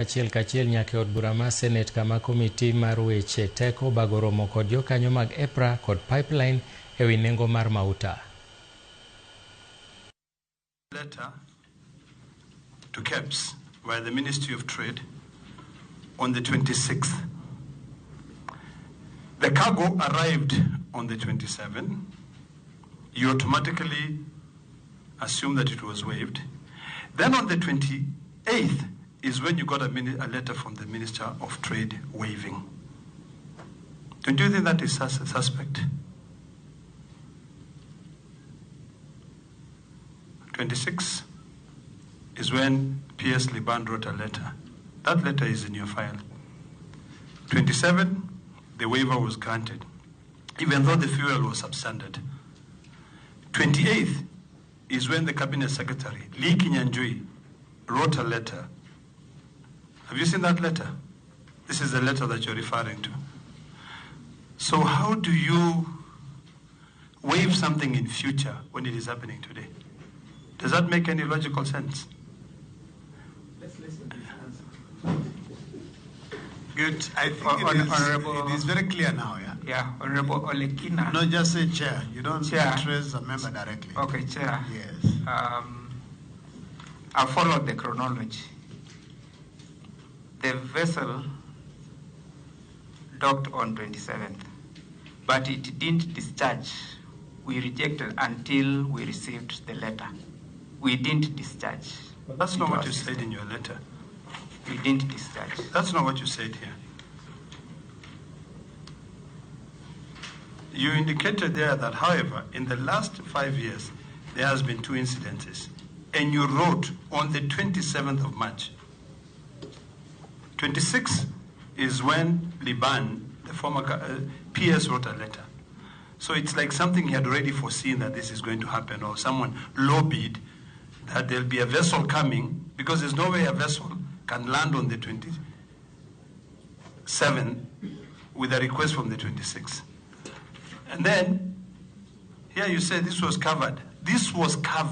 Achiel kachiel nyaka od bura mar Senate kama komiti mar weche teko bago romo kod jokanyo mag EPRA kod pipeline ewi nengo mar mauta. Letter to KEBS by the Ministry of Trade on the 26th. The cargo arrived on the 27th. You automatically assume that it was waived. Then on the 28th is when you got a letter from the Minister of Trade waiving. Don't you think that is suspect? 26 is when PS Liban wrote a letter. That letter is in your file. 27, the waiver was granted, even though the fuel was substandard. 28th is when the Cabinet Secretary, Lee Kinyanjui, wrote a letter. Have you seen that letter? This is the letter that you're referring to. So how do you waive something in future when it is happening today? Does that make any logical sense? Let's listen to his answer. Good. I think it is very clear now, yeah? Yeah, Honorable Olekina. No, just say chair. You don't Chair. address a member directly. Okay, Chair. Yes. I followed the chronology. The vessel docked on 27th, but it didn't discharge. We rejected until we received the letter. We didn't discharge. But that's not what you said in your letter. We didn't discharge. That's not what you said here. You indicated there that, however, in the last 5 years, there has been 2 incidences. And you wrote on the 27th of March. 26 is when Liban, the former PS, wrote a letter. So it's like something he had already foreseen that this is going to happen, or someone lobbied that there'll be a vessel coming, because there's no way a vessel can land on the 27th with a request from the 26th. And then, here you say this was covered. This was covered.